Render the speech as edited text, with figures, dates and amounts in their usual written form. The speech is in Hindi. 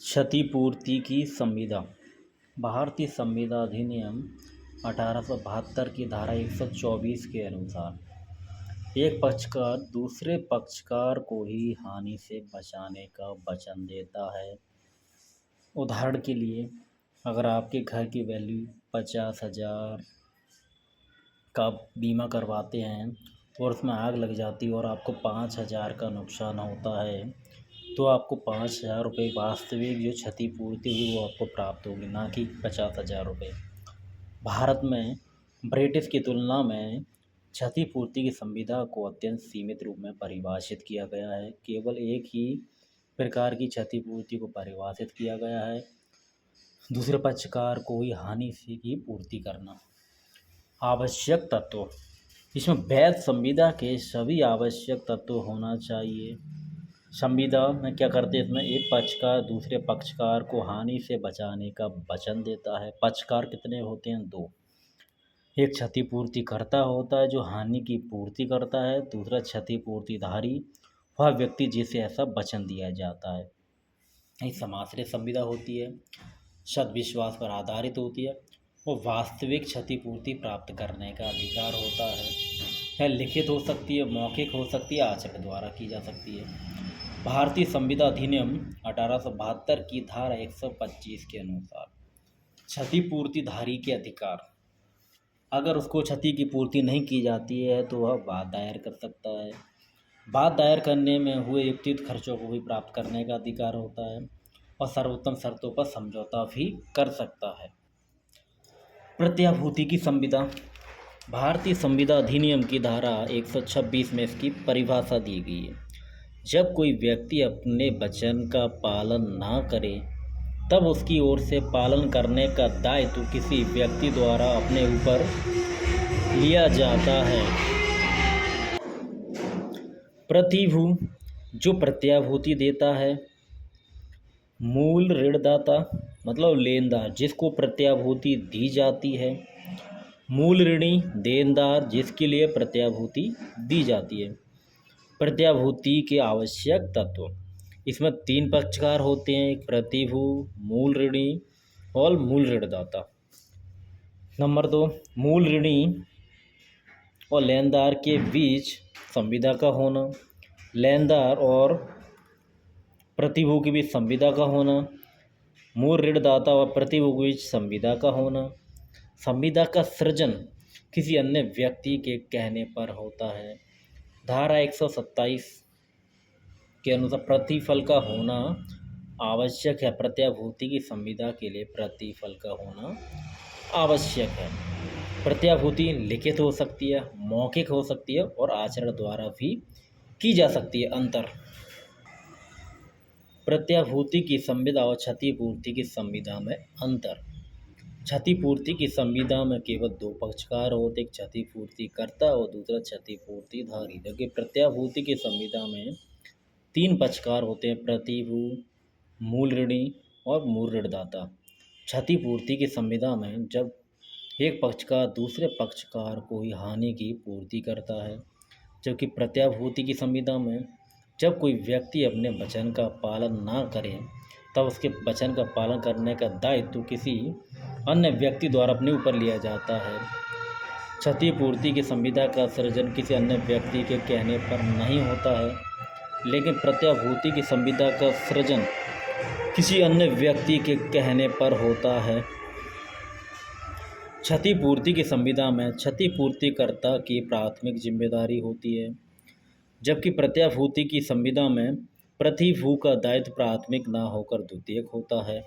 क्षतिपूर्ति की संविदा। भारतीय संविदा अधिनियम 1872 की धारा 124 के अनुसार एक पक्षकार दूसरे पक्षकार को ही हानि से बचाने का वचन देता है। उदाहरण के लिए, अगर आपके घर की वैल्यू 50,000 का बीमा करवाते हैं और उसमें आग लग जाती है और आपको 5,000 का नुकसान होता है, तो आपको 5,000 रुपये वास्तविक जो क्षतिपूर्ति हुई वो आपको प्राप्त होगी, ना कि 50,000 रुपये। भारत में ब्रिटिश की तुलना में क्षतिपूर्ति की संविदा को अत्यंत सीमित रूप में परिभाषित किया गया है। केवल एक ही प्रकार की क्षतिपूर्ति को परिभाषित किया गया है, दूसरे पक्षकार को ही हानि से की पूर्ति करना। आवश्यक तत्व, इसमें वैध संविदा के सभी आवश्यक तत्व होना चाहिए। संविदा में क्या करते हैं, इसमें एक पक्षकार दूसरे पक्षकार को हानि से बचाने का वचन देता है। पक्षकार कितने होते हैं? दो। एक क्षतिपूर्तिकर्ता होता है जो हानि की पूर्ति करता है, दूसरा क्षतिपूर्तिधारी, वह व्यक्ति जिसे ऐसा वचन दिया जाता है। एक समाश्रय संविदा होती है, सद्विश्वास पर आधारित होती है और वास्तविक क्षतिपूर्ति प्राप्त करने का अधिकार होता है। यह लिखित हो सकती है, मौखिक हो सकती है, आचरण द्वारा की जा सकती है। भारतीय संविदा अधिनियम 1872 की धारा 125 के अनुसार क्षतिपूर्तिधारी के अधिकार, अगर उसको क्षति की पूर्ति नहीं की जाती है तो वह वाद दायर कर सकता है। वाद दायर करने में हुए युक्तियुक्त खर्चों को भी प्राप्त करने का अधिकार होता है और सर्वोत्तम शर्तों पर समझौता भी कर सकता है। प्रत्याभूति की संविदा। भारतीय संविदा अधिनियम की धारा 126 में इसकी परिभाषा दी गई है। जब कोई व्यक्ति अपने वचन का पालन ना करे तब उसकी ओर से पालन करने का दायित्व किसी व्यक्ति द्वारा अपने ऊपर लिया जाता है। प्रतिभू, जो प्रत्याभूति देता है। मूल ऋणदाता, मतलब लेनदार जिसको प्रत्याभूति दी जाती है। मूल ऋणी, देनदार जिसके लिए प्रत्याभूति दी जाती है। प्रत्याभूति के आवश्यक तत्व, इसमें तीन पक्षकार होते हैं, एक प्रतिभू, मूल ऋणी और मूल ऋणदाता। नंबर 2, मूल ऋणी और लेनदार के बीच संविदा का होना। लेनदार और प्रतिभू के बीच संविदा का होना। मूल ऋणदाता और प्रतिभू के बीच संविदा का होना। संविदा का सृजन किसी अन्य व्यक्ति के कहने पर होता है। धारा 127 के अनुसार प्रतिफल का होना आवश्यक है। प्रत्याभूति की संविदा के लिए प्रतिफल का होना आवश्यक है। प्रत्याभूति लिखित हो सकती है, मौखिक हो सकती है और आचरण द्वारा भी की जा सकती है। अंतर, प्रत्याभूति की संविदा और क्षतिपूर्ति की संविदा में अंतर। क्षतिपूर्ति की संविदा में केवल दो पक्षकार होते, एक क्षतिपूर्तिकर्ता और दूसरा क्षतिपूर्तिधारी, जबकि प्रत्याभूति की संविदा में तीन पक्षकार होते हैं, प्रतिभू, मूल ऋणी और मूल ऋणदाता। क्षतिपूर्ति की संविदा में जब एक पक्षकार दूसरे पक्षकार को ही हानि की पूर्ति करता है, जबकि प्रत्याभूति की संविदा में जब कोई व्यक्ति अपने वचन का पालन ना करे तब उसके वचन का पालन करने का दायित्व किसी अन्य व्यक्ति द्वारा अपने ऊपर लिया जाता है। क्षतिपूर्ति की संविदा का सृजन किसी अन्य व्यक्ति के कहने पर नहीं होता है, लेकिन प्रत्याभूति की संविदा का सृजन किसी अन्य व्यक्ति के कहने पर होता है। क्षतिपूर्ति की संविदा में क्षतिपूर्तिकर्ता की प्राथमिक जिम्मेदारी होती है, जबकि प्रत्याभूति की संविदा में प्रतिभू का दायित्व प्राथमिक ना होकर द्वितीयक होता है।